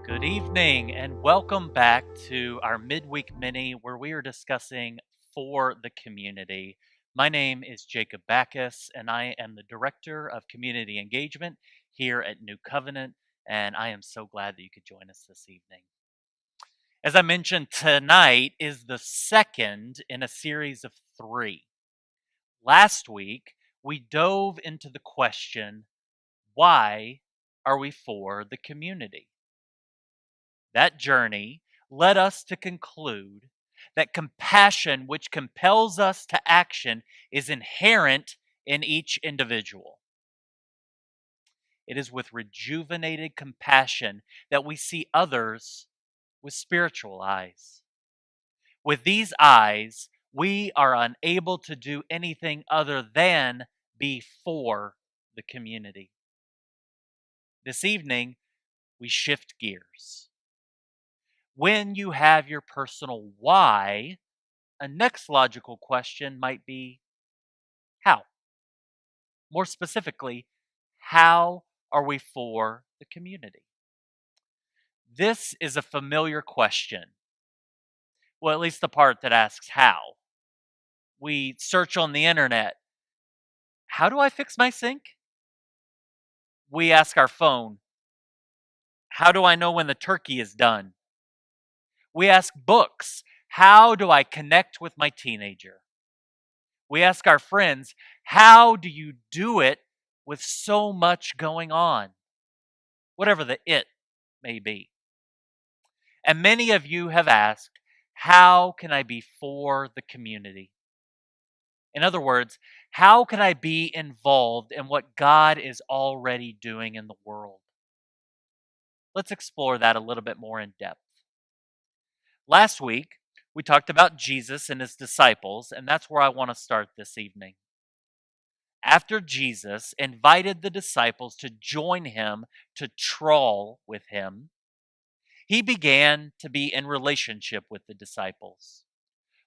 Good evening and welcome back to our Midweek Mini where we are discussing for the community. My name is Jacob Baccus and I am the Director of Community Engagement here at New Covenant, and I am so glad that you could join us this evening. As I mentioned, tonight is the second in a series of three. Last week, we dove into the question, why are we for the community? That journey led us to conclude that compassion, which compels us to action, is inherent in each individual. It is with rejuvenated compassion that we see others with spiritual eyes. With these eyes, we are unable to do anything other than be for the community. This evening, we shift gears. When you have your personal why, a next logical question might be, how? More specifically, how are we for the community? This is a familiar question. Well, at least the part that asks how. We search on the internet, how do I fix my sink? We ask our phone, how do I know when the turkey is done? We ask books, how do I connect with my teenager? We ask our friends, how do you do it with so much going on? Whatever the it may be. And many of you have asked, how can I be for the community? In other words, how can I be involved in what God is already doing in the world? Let's explore that a little bit more in depth. Last week, we talked about Jesus and his disciples, and that's where I want to start this evening. After Jesus invited the disciples to join him to trawl with him, he began to be in relationship with the disciples.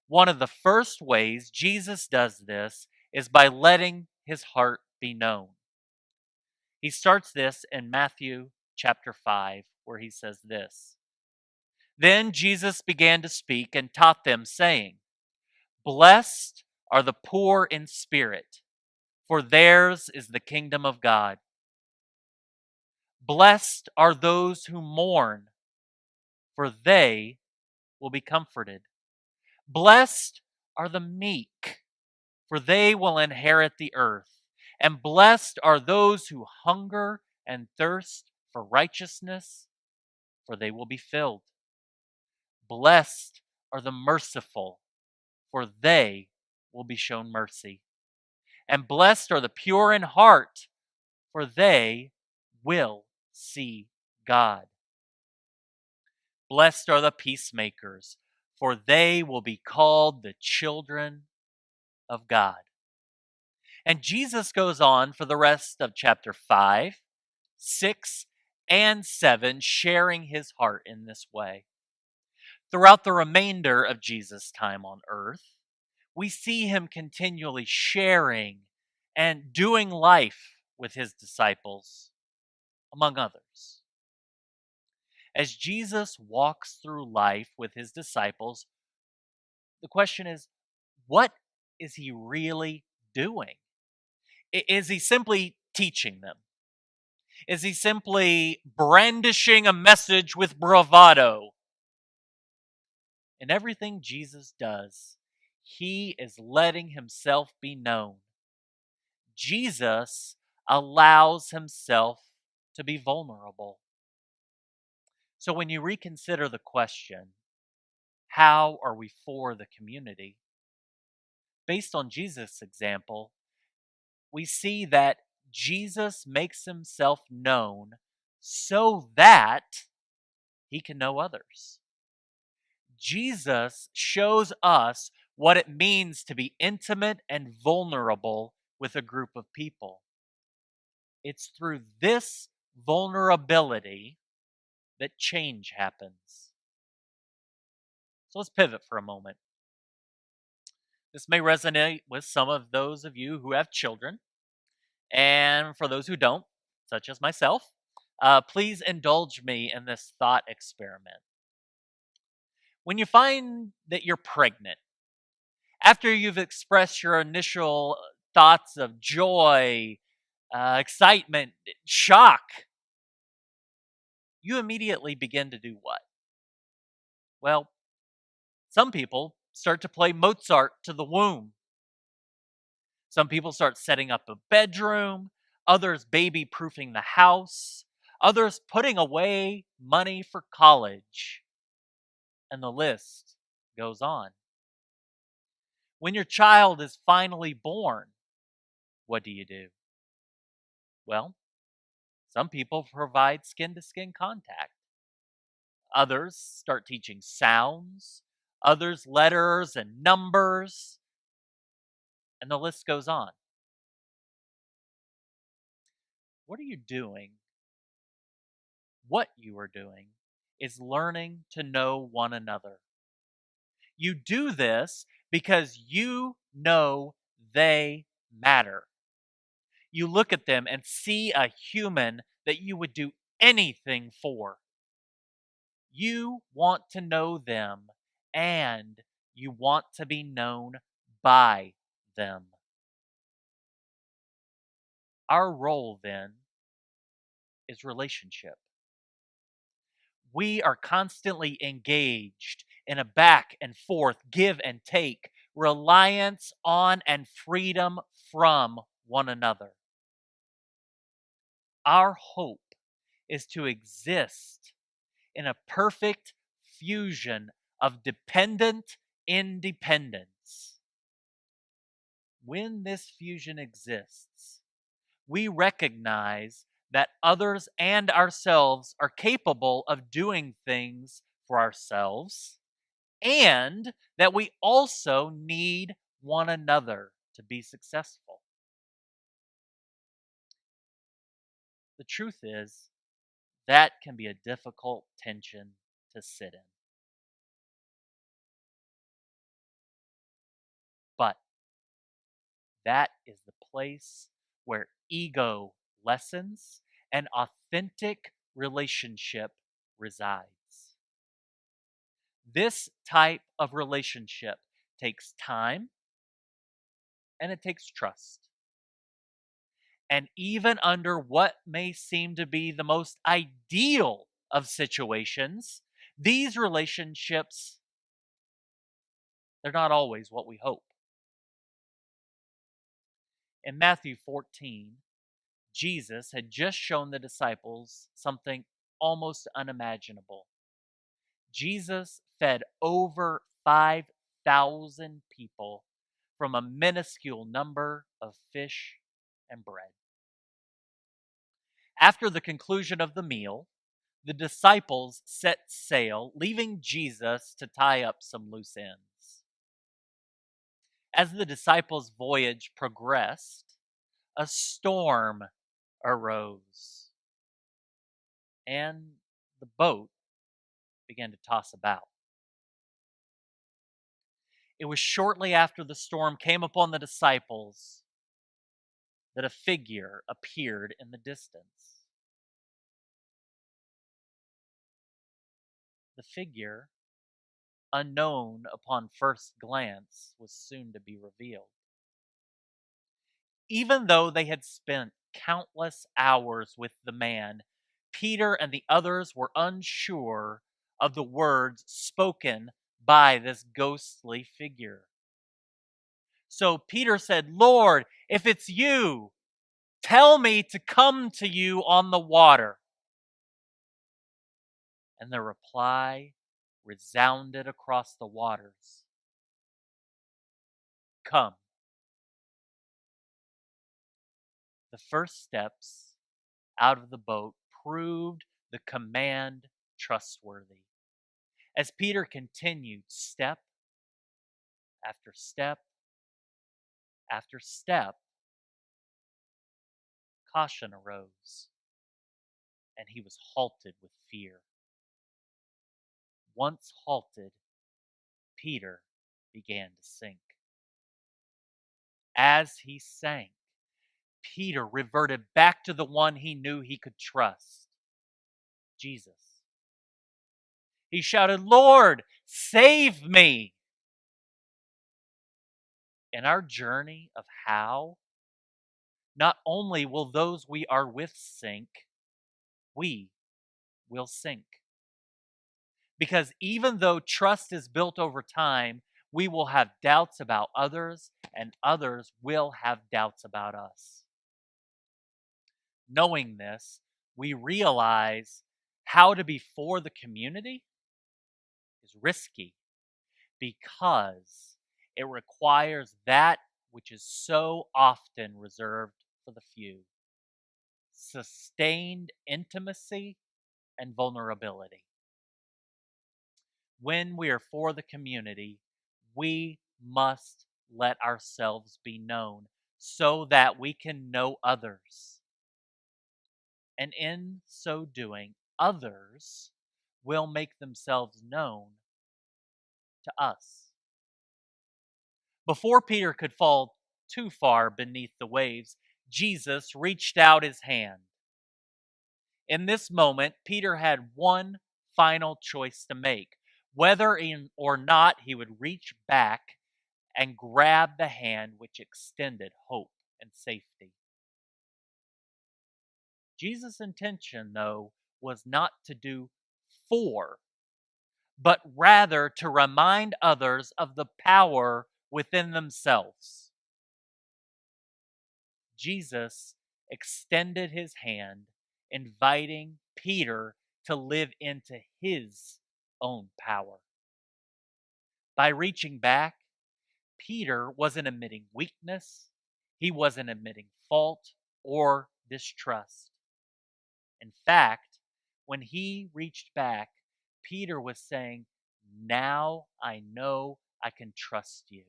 One of the first ways Jesus does this is by letting his heart be known. He starts this in Matthew chapter 5, where he says this. Then Jesus began to speak and taught them, saying, "Blessed are the poor in spirit, for theirs is the kingdom of God. Blessed are those who mourn, for they will be comforted. Blessed are the meek, for they will inherit the earth. And blessed are those who hunger and thirst for righteousness, for they will be filled. Blessed are the merciful, for they will be shown mercy. And blessed are the pure in heart, for they will see God. Blessed are the peacemakers, for they will be called the children of God." And Jesus goes on for the rest of chapter 5, 6, and 7, sharing his heart in this way. Throughout the remainder of Jesus' time on earth, we see him continually sharing and doing life with his disciples, among others. As Jesus walks through life with his disciples, the question is, what is he really doing? Is he simply teaching them? Is he simply brandishing a message with bravado? In everything Jesus does, he is letting himself be known. Jesus allows himself to be vulnerable. So when you reconsider the question, how are we for the community? Based on Jesus' example, we see that Jesus makes himself known so that he can know others. Jesus shows us what it means to be intimate and vulnerable with a group of people. It's through this vulnerability that change happens. So let's pivot for a moment. This may resonate with some of those of you who have children, and for those who don't, such as myself, Please indulge me in this thought experiment. When you find that you're pregnant, after you've expressed your initial thoughts of joy, excitement, shock, you immediately begin to do what? Well, some people start to play Mozart to the womb. Some people start setting up a bedroom, others baby proofing the house, others putting away money for college. And the list goes on. When your child is finally born, what do? Well, some people provide skin to skin contact. Others start teaching sounds, others letters and numbers, and the list goes on. What are you doing? What you are doing is learning to know one another. You do this because you know they matter. You look at them and see a human that you would do anything for. You want to know them and you want to be known by them. Our role then is relationship. We are constantly engaged in a back and forth, give and take, reliance on and freedom from one another. Our hope is to exist in a perfect fusion of dependent independence. When this fusion exists, we recognize that others and ourselves are capable of doing things for ourselves, and that we also need one another to be successful. The truth is, that can be a difficult tension to sit in. But that is the place where ego lessens and authentic relationship resides. This type of relationship takes time and it takes trust. And even under what may seem to be the most ideal of situations, these relationships, they're not always what we hope. In Matthew 14, Jesus had just shown the disciples something almost unimaginable. Jesus fed over 5,000 people from a minuscule number of fish and bread. After the conclusion of the meal, the disciples set sail, leaving Jesus to tie up some loose ends. As the disciples' voyage progressed, a storm arose, and the boat began to toss about. It was shortly after the storm came upon the disciples that a figure appeared in the distance. The figure, unknown upon first glance, was soon to be revealed. Even though they had spent countless hours with the man, Peter and the others were unsure of the words spoken by this ghostly figure. So Peter said, "Lord, if it's you, tell me to come to you on the water." And the reply resounded across the waters, "Come." The first steps out of the boat proved the command trustworthy. As Peter continued step after step after step, caution arose, and he was halted with fear. Once halted, Peter began to sink. As he sank, Peter reverted back to the one he knew he could trust. Jesus. He shouted, "Lord, save me!" In our journey of how, not only will those we are with sink, we will sink. Because even though trust is built over time, we will have doubts about others, and others will have doubts about us. Knowing this, we realize how to be for the community is risky because it requires that which is so often reserved for the few: sustained intimacy and vulnerability. When we are for the community, we must let ourselves be known so that we can know others. And in so doing, others will make themselves known to us. Before Peter could fall too far beneath the waves, Jesus reached out his hand. In this moment, Peter had one final choice to make: whether or not he would reach back and grab the hand which extended hope and safety. Jesus' intention, though, was not to do for, but rather to remind others of the power within themselves. Jesus extended his hand, inviting Peter to live into his own power. By reaching back, Peter wasn't admitting weakness, he wasn't admitting fault or distrust. In fact, when he reached back, Peter was saying, "Now I know I can trust you.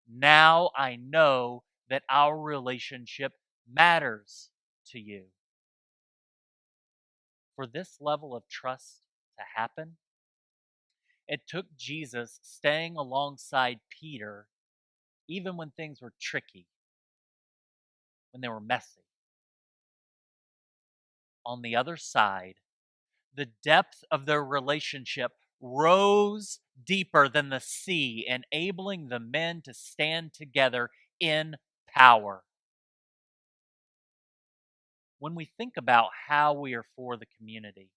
Now I know that our relationship matters to you." For this level of trust to happen, it took Jesus staying alongside Peter even when things were tricky, when they were messy. On the other side, the depth of their relationship rose deeper than the sea, enabling the men to stand together in power. When we think about how we are for the community,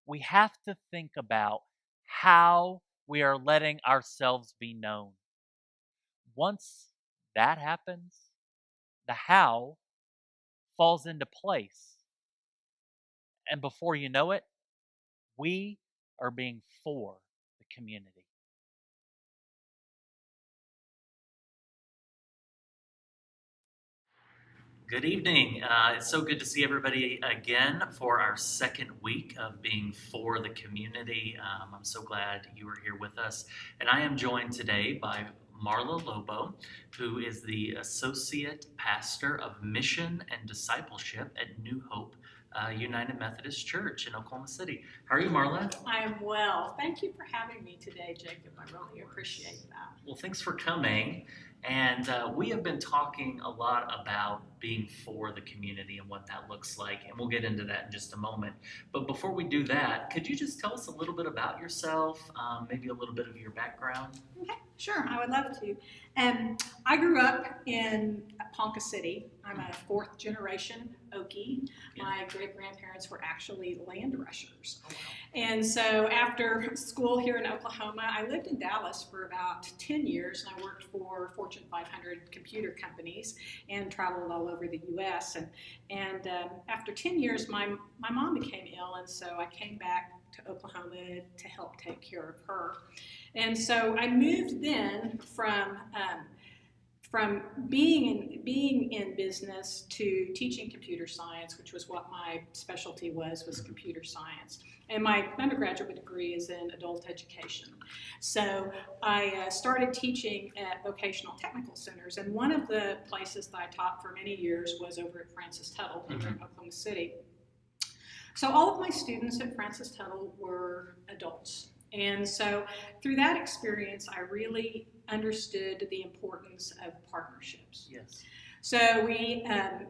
we have to think about how we are letting ourselves be known. Once that happens, the how falls into place. And before you know it, we are being for the community. Good evening. It's so good to see everybody again for our second week of being for the community. I'm so glad you are here with us. And I am joined today by Marla Lobo, who is the Associate Pastor of Mission and Discipleship at New Hope United Methodist Church in Oklahoma City. How are you, Marla? I am well. Thank you for having me today, Jacob. I really appreciate that. Well, thanks for coming. And we have been talking a lot about being for the community and what that looks like. And we'll get into that in just a moment. But before we do that, could you just tell us a little bit about yourself, maybe a little bit of your background? Okay, sure. I would love to. I grew up in Ponca City. I'm a fourth generation Okie. My great grandparents were actually land rushers. Oh, wow. And so after school here in Oklahoma, I lived in Dallas for about 10 years, and I worked for Fortune 500 computer companies and traveled all over the U.S. And after 10 years, my mom became ill, and so I came back to Oklahoma to help take care of her. And so I moved then from being in business to teaching computer science, which was what my specialty was computer science. And my undergraduate degree is in adult education. So I started teaching at vocational technical centers, and one of the places that I taught for many years was over at Francis Tuttle here in Oklahoma City. So all of my students at Francis Tuttle were adults. And so through that experience, I really understood the importance of partnerships. Yes. So we had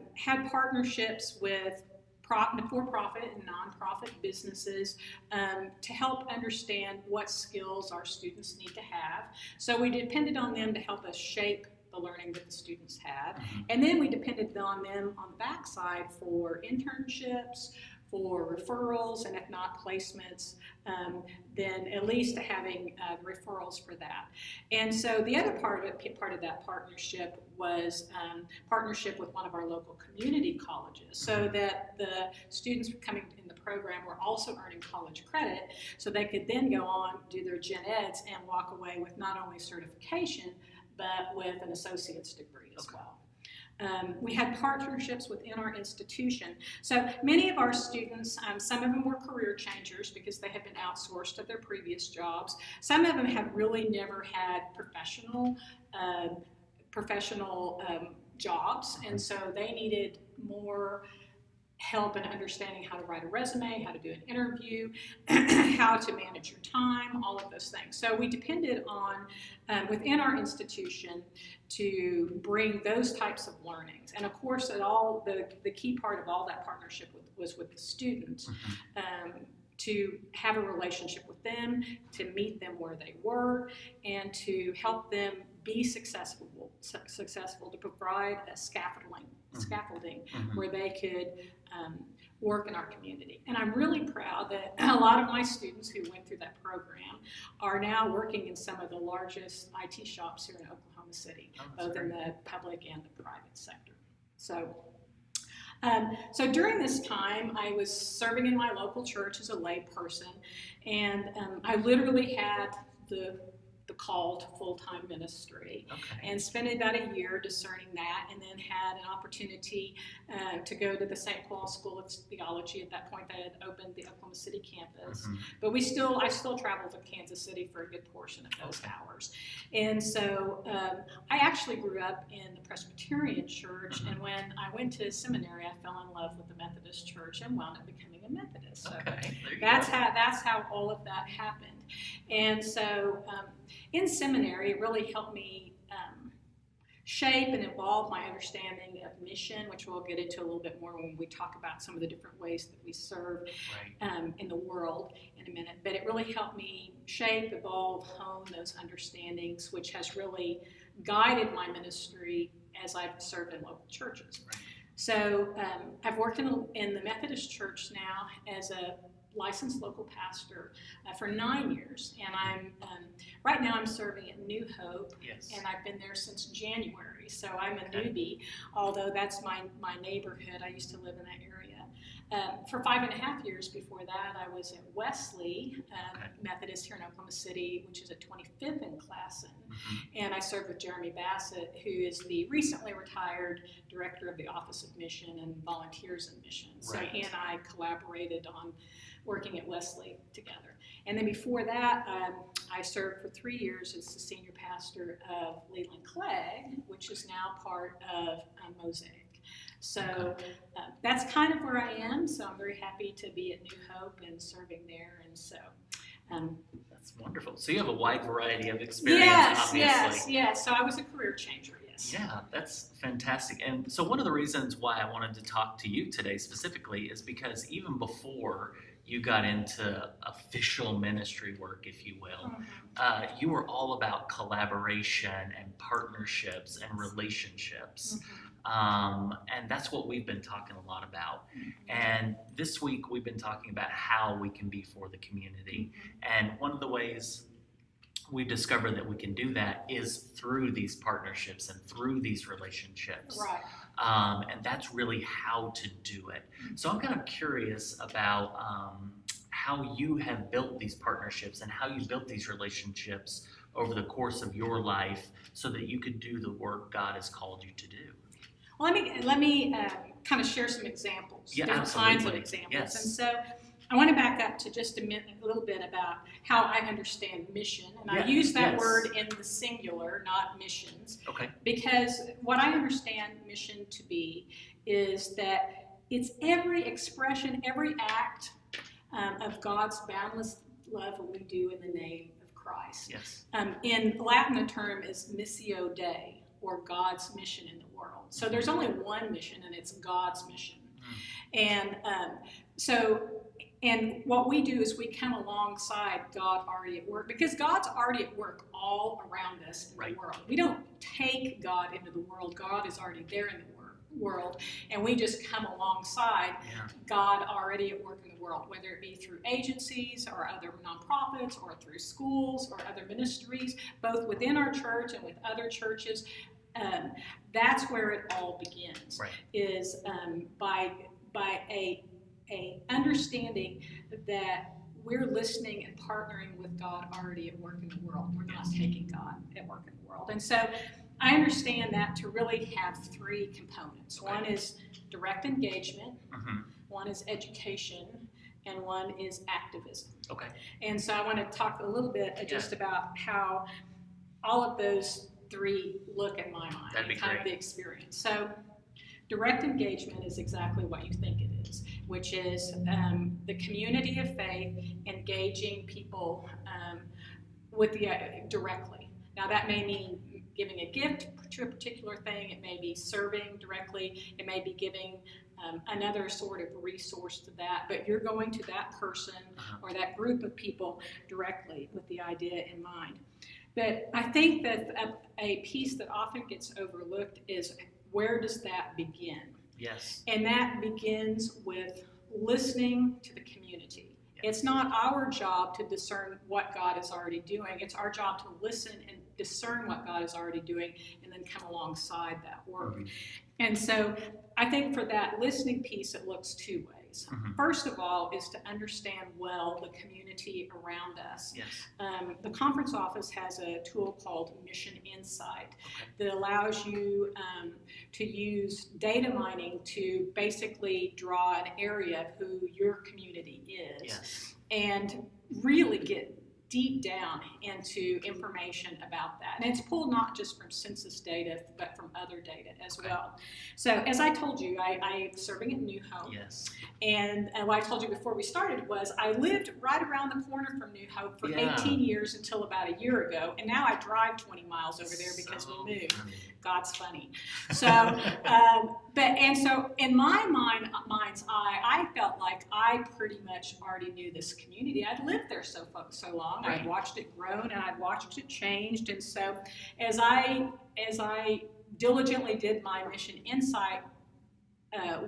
partnerships with for-profit and nonprofit businesses to help understand what skills our students need to have. So we depended on them to help us shape the learning that the students had. And then we depended on them on the backside for internships, for referrals, and if not placements, then at least having referrals for that. And so the other part of that partnership was partnership with one of our local community colleges, so that the students coming in the program were also earning college credit, so they could then go on, do their gen eds, and walk away with not only certification, but with an associate's degree as well. We had partnerships within our institution. So many of our students, some of them were career changers because they had been outsourced to their previous jobs. Some of them had really never had professional jobs, and so they needed more help in understanding how to write a resume, how to do an interview, how to manage your time, all of those things. So we depended on, within our institution, to bring those types of learnings. And of course, the key part of all that partnership was with the students, to have a relationship with them, to meet them where they were, and to help them be successful to provide a scaffolding where they could work in our community. And I'm really proud that a lot of my students who went through that program are now working in some of the largest IT shops here in Oklahoma City, both in the public and the private sector. So during this time, I was serving in my local church as a lay person, and I literally had the call to full-time ministry, and spent about a year discerning that, and then had an opportunity to go to the St. Paul School of Theology. At that point, they had opened the Oklahoma City campus, but I still traveled to Kansas City for a good portion of those hours. And so I actually grew up in the Presbyterian church, and when I went to seminary, I fell in love with the Methodist Church and wound up becoming a Methodist. So that's how all of that happened. And so in seminary, it really helped me shape and evolve my understanding of mission, which we'll get into a little bit more when we talk about some of the different ways that we serve in the world in a minute. But it really helped me shape, evolve, hone those understandings, which has really guided my ministry as I've served in local churches. So I've worked in the Methodist Church now as a licensed local pastor for 9 years, and I'm right now I'm serving at New Hope, and I've been there since January, so I'm a newbie, although that's my neighborhood. I used to live in that area. For 5.5 years before that, I was at Wesley Methodist here in Oklahoma City, which is at 25th in Classen, and I served with Jeremy Bassett, who is the recently retired director of the Office of Mission and Volunteers in Mission. So he and I collaborated on working at Wesley together. And then before that, I served for 3 years as the senior pastor of Leland Clegg, which is now part of Mosaic. So that's kind of where I am. So I'm very happy to be at New Hope and serving there. And so that's wonderful. So you have a wide variety of experience, obviously. Yes. So I was a career changer. Yeah, that's fantastic. And so one of the reasons why I wanted to talk to you today specifically is because even before you got into official ministry work, if you will, you were all about collaboration and partnerships and relationships. And that's what we've been talking a lot about. And this week we've been talking about how we can be for the community. And one of the ways we've discovered that we can do that is through these partnerships and through these relationships. And that's really how to do it. So I'm kind of curious about how you have built these partnerships and how you built these relationships over the course of your life so that you could do the work God has called you to do. Well, let me kind of share some examples, different kinds of examples. And so I want to back up to just a little bit about how I understand mission. And I use that word in the singular, not missions. Because what I understand mission to be is that it's every expression, every act of God's boundless love that we do in the name of Christ. In Latin, the term is missio Dei, or God's mission in the world. So there's only one mission, and it's God's mission. And what we do is we come alongside God already at work, because God's already at work all around us in the world. We don't take God into the world. God is already there in the world, and we just come alongside God already at work in the world, whether it be through agencies or other nonprofits or through schools or other ministries, both within our church and with other churches. That's where it all begins, is by a understanding that we're listening and partnering with God already at work in the world. We're not taking God at work in the world. And so I understand that to really have three components. One is direct engagement, one is education, and one is activism. And so I want to talk a little bit just about how all of those three look in my mind. That'd be kind great. of the experience. So direct engagement is exactly what you think it is, which is the community of faith engaging people directly. Now that may mean giving a gift to a particular thing. It may be serving directly. It may be giving another sort of resource to that. But you're going to that person or that group of people directly with the idea in mind. But I think that a piece that often gets overlooked is, where does that begin? Yes. And that begins with listening to the community. It's not our job to discern what God is already doing. It's our job to listen and discern what God is already doing and then come alongside that work. And so I think for that listening piece, it looks two ways. First of all is to understand well the community around us. The conference office has a tool called Mission Insight that allows you to use data mining to basically draw an area of who your community is and really get deep down into information about that. And it's pulled not just from census data, but from other data as well. So as I told you, I'm serving at New Hope. And what I told you before we started was I lived right around the corner from New Hope for 18 years until about a year ago. And now I drive 20 miles over there because we moved. God's funny. So, so in my mind's eye, I felt like I pretty much already knew this community. I'd lived there so long. I'd watched it grow and I'd watched it change. And so as I diligently did my Mission Insight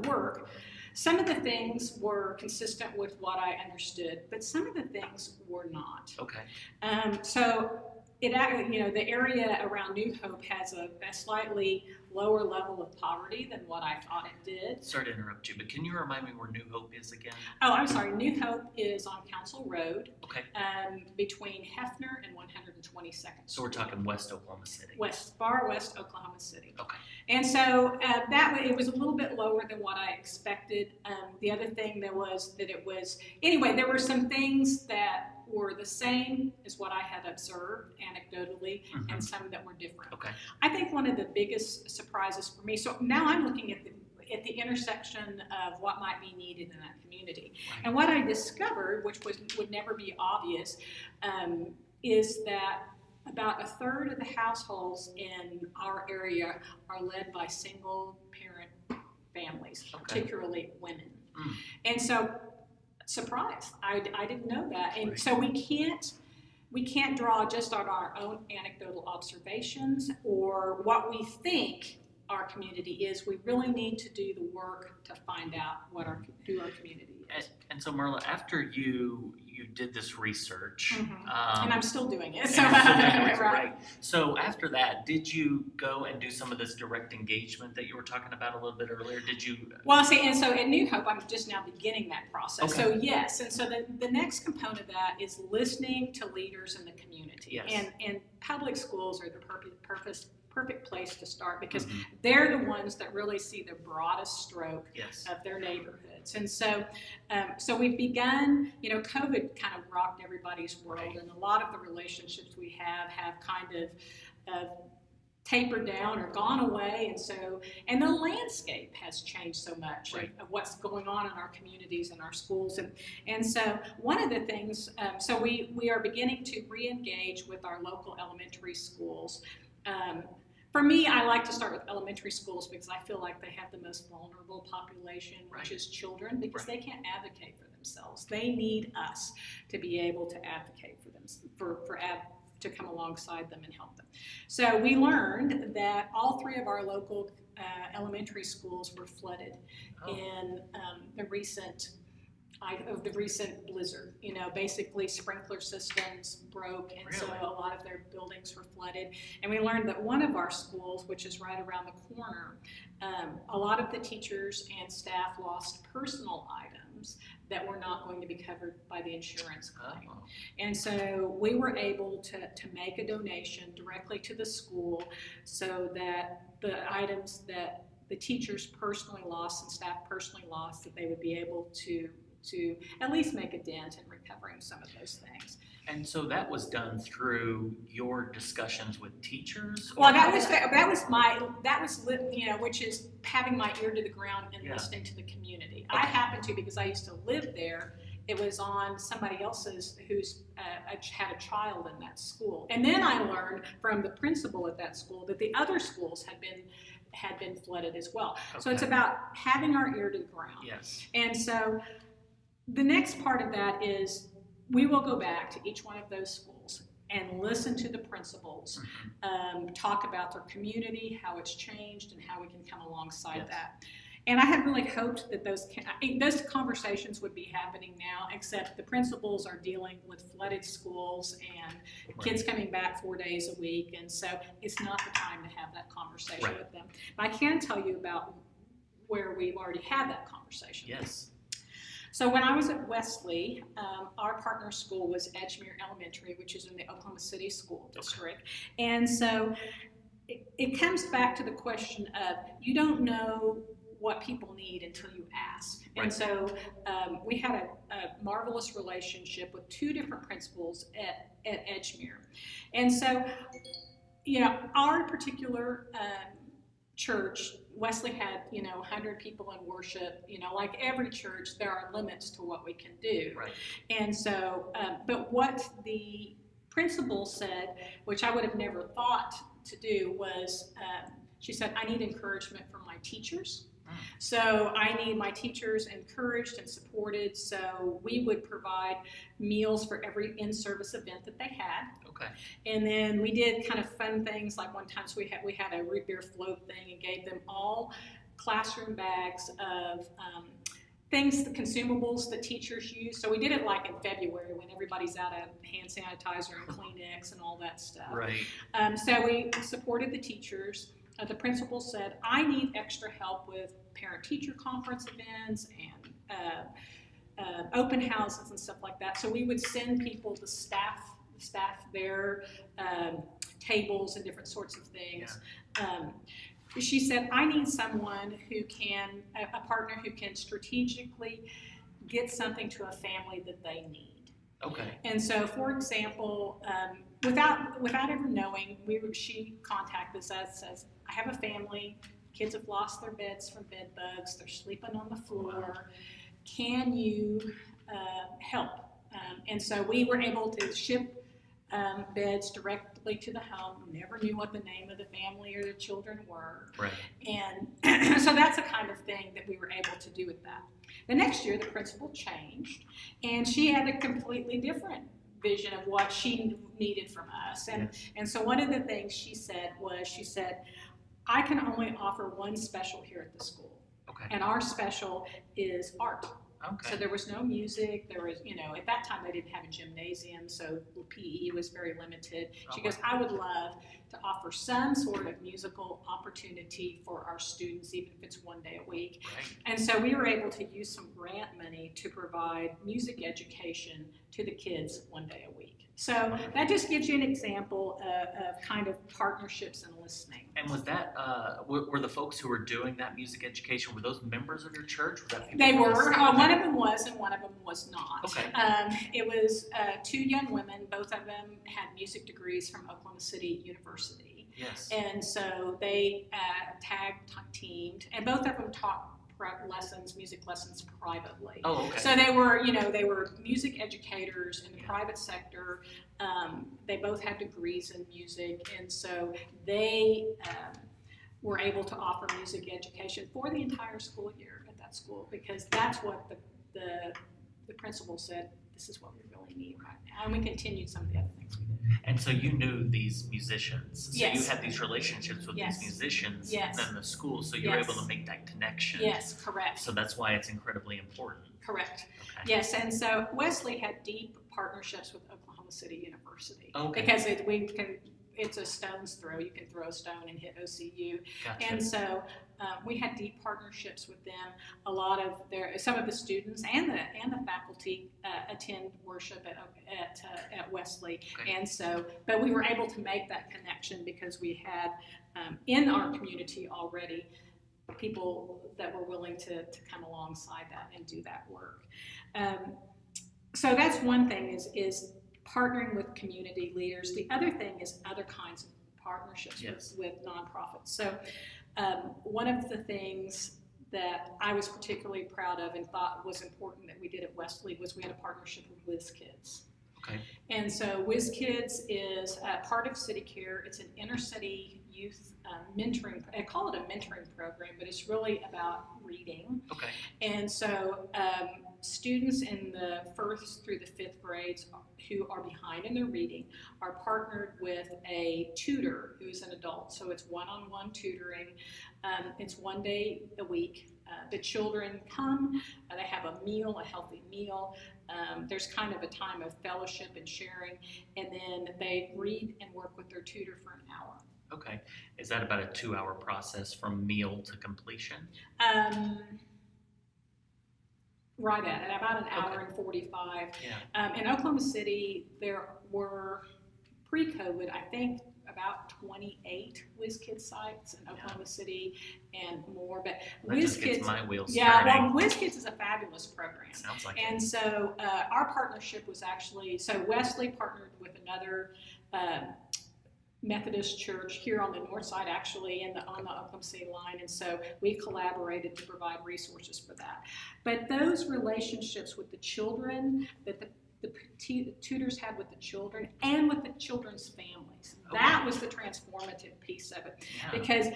work, some of the things were consistent with what I understood, but some of the things were not. So the area around New Hope has a slightly lower level of poverty than what I thought it did. Sorry to interrupt you, but can you remind me where New Hope is again? Oh, I'm sorry. New Hope is on Council Road, between Hefner and 122nd. So we're talking West Oklahoma City. Far West Oklahoma City. And so it was a little bit lower than what I expected. The other thing there were some things that were the same as what I had observed anecdotally, and some that were different. I think one of the biggest surprises for me, so now I'm looking at the intersection of what might be needed in that community. And what I discovered, which would never be obvious, is that about a third of the households in our area are led by single parent families, particularly women. And so, surprised, I didn't know that. And so we can't draw just on our own anecdotal observations or what we think our community is. We really need to do the work to find out who our community is. And so, Marla, after you did this research, and I'm still doing it. So, So after that, did you go and do some of this direct engagement that you were talking about a little bit earlier? Did you? Well, see, and so at New Hope, I'm just now beginning that process. So yes, and so the next component of that is listening to leaders in the community. And public schools are the perfect place to start, because they're the ones that really see the broadest stroke of their neighborhoods. And so we've begun, COVID kind of rocked everybody's world, and a lot of the relationships we have kind of tapered down or gone away. And the landscape has changed so much of what's going on in our communities and our schools. And so one of the things, so we are beginning to re-engage with our local elementary schools. For me, I like to start with elementary schools because I feel like they have the most vulnerable population, which is children, because they can't advocate for themselves. They need us to be able to advocate for them, to come alongside them and help them. So we learned that all 3 of our local elementary schools were flooded in the recent blizzard. Basically sprinkler systems broke, and so a lot of their buildings were flooded. And we learned that one of our schools, which is right around the corner, a lot of the teachers and staff lost personal items that were not going to be covered by the insurance claim. And so we were able to make a donation directly to the school so that the items that the teachers personally lost and staff personally lost, that they would be able to at least make a dent in recovering some of those things. And so that was done through your discussions with teachers? Well, which is having my ear to the ground and listening to the community. I happen to, because I used to live there, it was on somebody else's who's had a child in that school. And then I learned from the principal at that school that the other schools had been flooded as well. So it's about having our ear to the ground. Yes. And so the next part of that is we will go back to each one of those schools and listen to the principals, talk about their community, how it's changed, and how we can come alongside that. And I had really hoped that those conversations would be happening now, except the principals are dealing with flooded schools and kids coming back 4 days a week, and so it's not the time to have that conversation with them. But I can tell you about where we've already had that conversation. Yes. So when I was at Wesley, our partner school was Edgemere Elementary, which is in the Oklahoma City School District. And so it comes back to the question of you don't know what people need until you ask. And so we had a marvelous relationship with 2 different principals at Edgemere. And so, our particular church, Wesley had, 100 people in worship. Like every church, there are limits to what we can do. Right. And so, but what the principal said, which I would have never thought to do, was she said, I need encouragement from my teachers. So I need my teachers encouraged and supported, so we would provide meals for every in-service event that they had. Okay. And then we did kind of fun things, like one time we had a root beer float thing and gave them all classroom bags of things, the consumables that teachers use. So we did it like in February when everybody's out of hand sanitizer and Kleenex and all that stuff. Right. So we supported the teachers. The principal said, I need extra help with parent-teacher conference events and open houses and stuff like that. So we would send people to staff their tables and different sorts of things. Yeah. She said, I need someone who can, a partner who can strategically get something to a family that they need. Okay. And so, for example, without ever knowing, she contacted us, says, I have a family, kids have lost their beds from bed bugs, they're sleeping on the floor, can you help? And so we were able to ship beds directly to the home. We never knew what the name of the family or the children were. Right. And so that's the kind of thing that we were able to do with that. The next year, the principal changed, and she had a completely different vision of what she needed from us. And so one of the things she said, I can only offer one special here at the school. Okay. And our special is art. Okay. So there was no music. There was, at that time they didn't have a gymnasium, so PE was very limited. She goes, I would love to offer some sort of musical opportunity for our students, even if it's one day a week. Right. And so we were able to use some grant money to provide music education to the kids one day a week. So that just gives you an example of kind of partnerships and listening. And was that, were the folks who were doing that music education, were those members of your church? Was that They were. One of them was, and one of them was not. Okay. It was 2 young women. Both of them had music degrees from Oklahoma City University. Yes. And so they tag-teamed, and both of them taught lessons, music lessons privately. Oh, okay. So they were music educators in the private sector. They both had degrees in music, and so they were able to offer music education for the entire school year at that school, because that's what the principal said, this is what we really need right now. And we continued some of the other things we did. And so you knew these musicians. So Yes. you had these relationships with Yes. these musicians Yes. in the school, so you were Yes. able to make that connection. Yes, correct. So that's why it's incredibly important. Correct. Okay. Yes, and so Wesley had deep partnerships with Oklahoma City University. Okay. Because it's a stone's throw. You can throw a stone and hit OCU. Gotcha. And so we had deep partnerships with them. Some of the students and the faculty attend worship at Wesley. Okay. And so, but we were able to make that connection because we had in our community already people that were willing to come alongside that and do that work. So that's one thing is partnering with community leaders. The other thing is other kinds of partnerships Yes. with nonprofits. So one of the things that I was particularly proud of and thought was important that we did at Wesley was we had a partnership with Whiz Kids. Okay. And so Whiz Kids is part of City Care. It's an inner city youth mentoring. I call it a mentoring program, but it's really about reading. Okay. And so students in the 1st through the 5th grades who are behind in their reading are partnered with a tutor who's an adult. So it's one-on-one tutoring. It's one day a week. The children come, they have a meal, a healthy meal. There's kind of a time of fellowship and sharing, and then they read and work with their tutor for an hour. Okay. Is that about a 2-hour process from meal to completion? Right at it, about an hour Okay. and 45. Yeah. In Oklahoma City, there were, pre-COVID, I think, about 28 Whiz Kids sites in Oklahoma City and more. But That Whiz just gets Kids, my wheels yeah, turning. well, Whiz Kids is a fabulous program. Sounds like And it. so our partnership was actually, so Wesley partnered with another Methodist church here on the north side, actually, on the Oklahoma City line, and so we collaborated to provide resources for that. But those relationships with the children that the tutors had with the children and with the children's families, that was the transformative piece of it, Yeah. because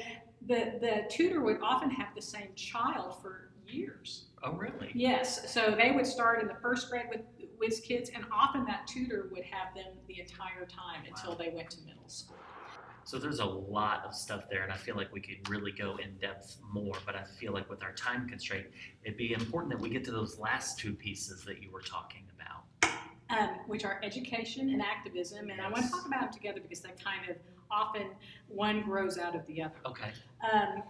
the tutor would often have the same child for years. Oh, really? Yes, so they would start in the 1st grade with Whiz Kids, and often that tutor would have them the entire time until they went to middle school. So there's a lot of stuff there, and I feel like we could really go in depth more, but I feel like with our time constraint, it'd be important that we get to those last 2 pieces that you were talking about. Which are education and activism, and I want to Yes. talk about them together because they kind of often one grows out of the other. Okay.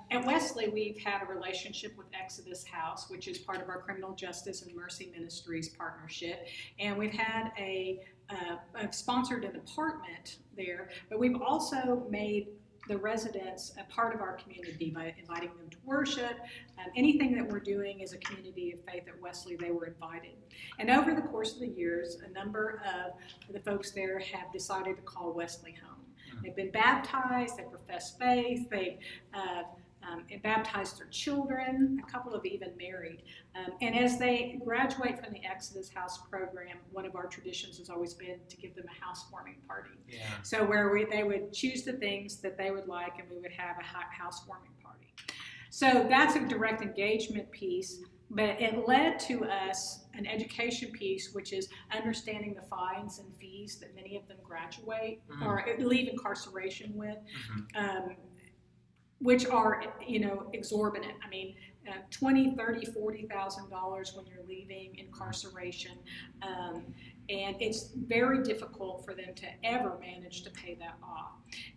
At Wesley, we've had a relationship with Exodus House, which is part of our Criminal Justice and Mercy Ministries partnership, and we've had I've sponsored an apartment there, but we've also made the residents a part of our community by inviting them to worship. Anything that we're doing as a community of faith at Wesley, they were invited. And over the course of the years, a number of the folks there have decided to call Wesley home. They've been baptized, they profess faith, they've baptized their children, a couple have even married. And as they graduate from the Exodus House program, one of our traditions has always been to give them a housewarming party. Yeah. So where they would choose the things that they would like, and we would have a housewarming party. So that's a direct engagement piece, but it led to us an education piece, which is understanding the fines and fees that many of them graduate or leave incarceration with, which are, exorbitant. I mean, $20,000, $30,000, $40,000 when you're leaving incarceration, and it's very difficult for them to ever manage to pay that off.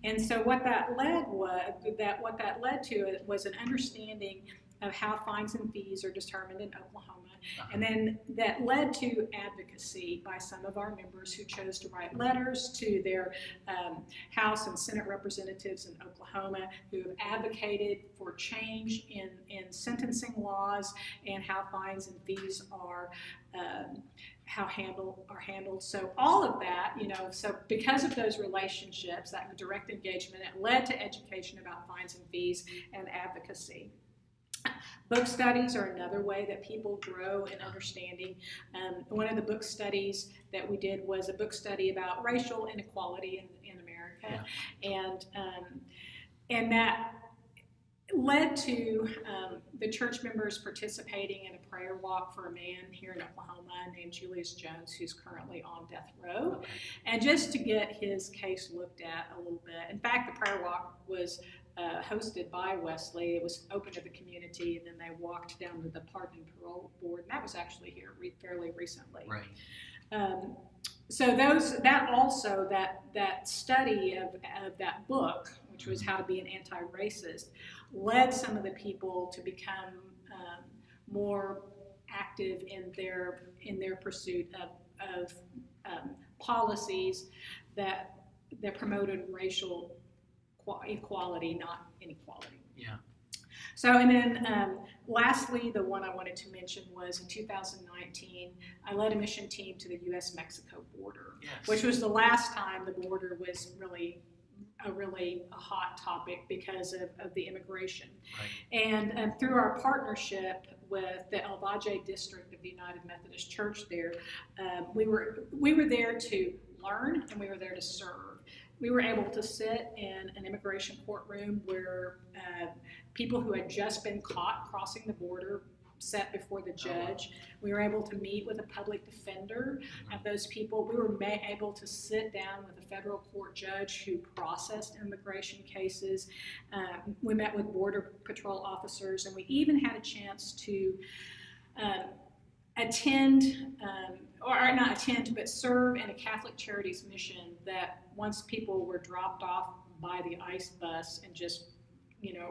And so what that led to was an understanding of how fines and fees are determined in Oklahoma. And then that led to advocacy by some of our members who chose to write letters to their House and Senate representatives in Oklahoma who have advocated for change in sentencing laws and how fines and fees are handled. So all of that, so because of those relationships, that direct engagement, it led to education about fines and fees and advocacy. Book studies are another way that people grow in understanding. One of the book studies that we did was a book study about racial inequality in America, and that led to the church members participating in a prayer walk for a man here in Oklahoma named Julius Jones, who's currently on death row, and just to get his case looked at a little bit. In fact, the prayer walk was hosted by Wesley. It was open to the community, and then they walked down to the Pardon and Parole Board, and that was actually here fairly recently. Right. So that study of that book, which was How to Be an Anti-Racist, led some of the people to become more active in their pursuit of policies that promoted racial equality, not inequality. Yeah. So, and then lastly, the one I wanted to mention was in 2019, I led a mission team to the U.S.-Mexico border, which was the last time the border was really a hot topic because of the immigration. Right. And through our partnership with the El Valle district of the United Methodist Church there, we were there to learn and we were there to serve. We were able to sit in an immigration courtroom where people who had just been caught crossing the border sat before the judge. We were able to meet with a public defender of those people. We were able to sit down with a federal court judge who processed immigration cases. We met with Border Patrol officers, and we even had a chance to serve in a Catholic Charities mission that once people were dropped off by the ICE bus and just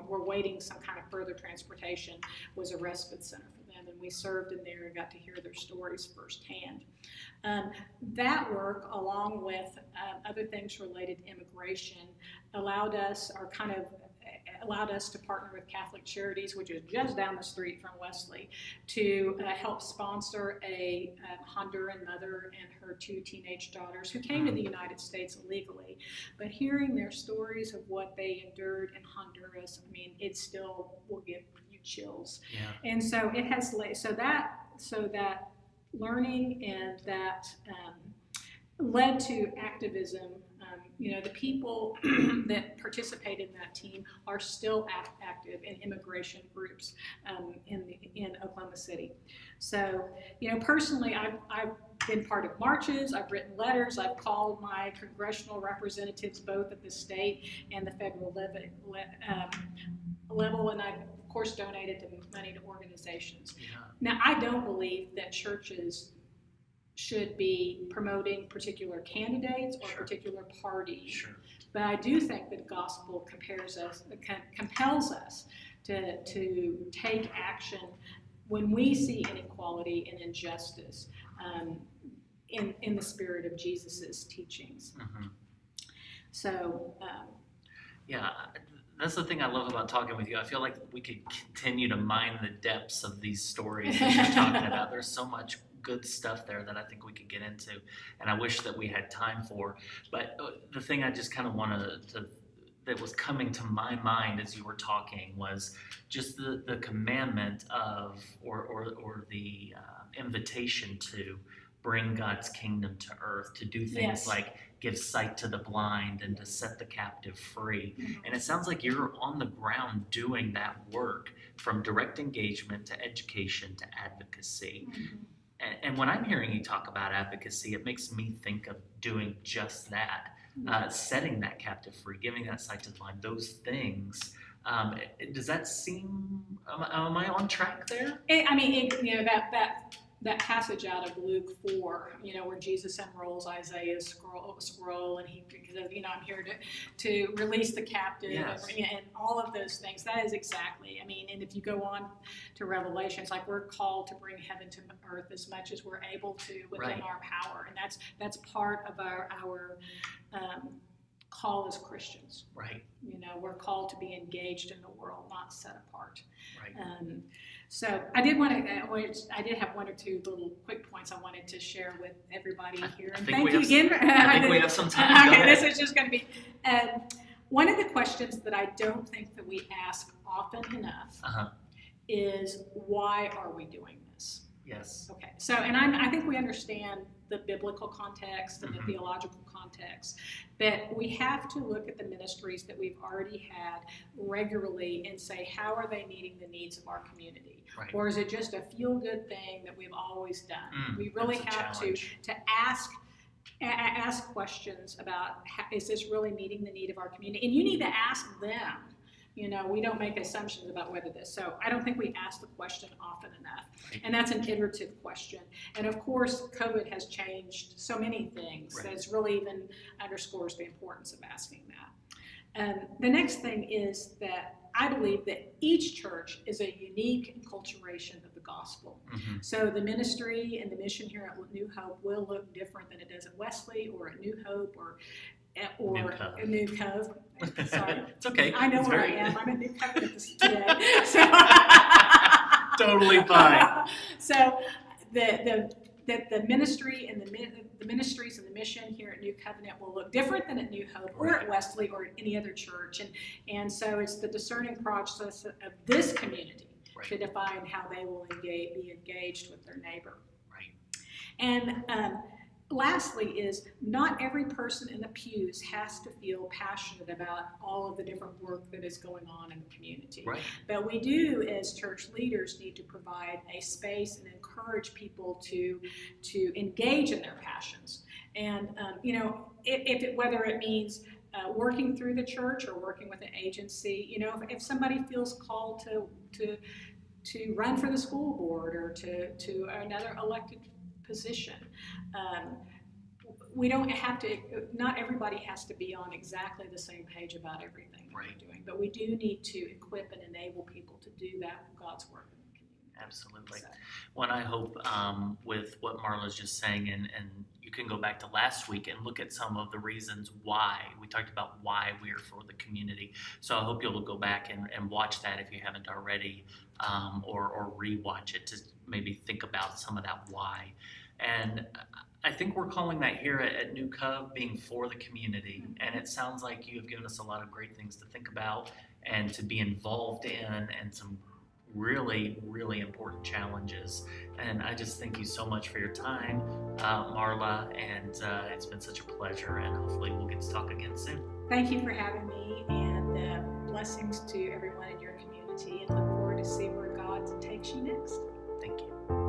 were waiting some kind of further transportation, was a respite center for them, and we served in there and got to hear their stories firsthand. That work, along with other things related to immigration, allowed us to partner with Catholic Charities, which is just down the street from Wesley, to help sponsor a Honduran mother and her 2 teenage daughters who came to the United States illegally. But hearing their stories of what they endured in Honduras, I mean, it still will give you chills. Yeah. And so it has so that learning and that led to activism. The people that participate in that team are still active in immigration groups in Oklahoma City. So, personally, I've been part of marches, I've written letters, I've called my congressional representatives both at the state and the federal level, and I've, of course, donated money to organizations. Yeah. Now, I don't believe that churches should be promoting particular candidates or particular parties. Sure. But I do think that the gospel compels us to take action when we see inequality and injustice in the spirit of Jesus's teachings. Mm-hmm. So, yeah, that's the thing I love about talking with you. I feel like we could continue to mine the depths of these stories that you're talking about. There's so much good stuff there that I think we could get into, and I wish that we had time for. But the thing I just kind of wanted to that was coming to my mind as you were talking was just the commandment of or the invitation to bring God's kingdom to earth, to do things like give sight to the blind and to set the captive free. Mm-hmm. And it sounds like you're on the ground doing that work, from direct engagement to education to advocacy. Mm-hmm. And when I'm hearing you talk about advocacy, it makes me think of doing just that, setting that captive free, giving that sight to the blind, those things. Does that seem, am I on track there? That passage out of Luke 4, where Jesus unrolls Isaiah's scroll, and he says, I'm here to release the captive, and all of those things. That is exactly, and if you go on to Revelation, it's like we're called to bring heaven to earth as much as we're able to within our power, and that's part of our call as Christians. Right. We're called to be engaged in the world, not set apart. Right. So I did have one or two little quick points I wanted to share with everybody here. And thank you again. I think we have some time. Okay, this is just going to be one of the questions that I don't think that we ask often enough is, why are we doing this? Yes. Okay, so, and I think we understand the biblical context and the theological context, but we have to look at the ministries that we've already had regularly and say, how are they meeting the needs of our community? Right. Or is it just a feel-good thing that we've always done? We really have to ask questions about, is this really meeting the need of our community? And you need to ask them. You know, we don't make assumptions about whether this. So I don't think we ask the question often enough. And that's an iterative question. And of course, COVID has changed so many things that it's really even underscores the importance of asking that. The next thing is that I believe that each church is a unique enculturation of the gospel. So the ministry and the mission here at New Hope will look different than it does at Wesley or at New Hope or New Cove. Sorry. It's okay. I know it's where very... I am. I'm at New Covenant today. So totally fine. So the ministry and the ministries and the mission here at New Covenant will look different than at New Hope or at Wesley or at any other church. And so it's the discerning process of this community to define how they will be engaged with their neighbor. Right. And lastly is, not every person in the pews has to feel passionate about all of the different work that is going on in the community. Right. But we do, as church leaders, need to provide a space and encourage people to engage in their passions. And you know, whether it means working through the church or working with an agency, you know, if somebody feels called to run for the school board or to another elected position. We don't have to, not everybody has to be on exactly the same page about everything that we're doing, but we do need to equip and enable people to do that God's work in the community. Absolutely. So. Well, I hope with what Marla's just saying, and you can go back to last week and look at some of the reasons why. We talked about why we are for the community. So I hope you'll go back and watch that if you haven't already, or rewatch it to maybe think about some of that why. And I think we're calling that here at New Cove being for the community. And it sounds like you have given us a lot of great things to think about and to be involved in, and some really, really important challenges. And I just thank you so much for your time, Marla, and it's been such a pleasure, and hopefully we'll get to talk again soon. Thank you for having me, and blessings to everyone in your community, and look forward to see where God takes you next. Thank you.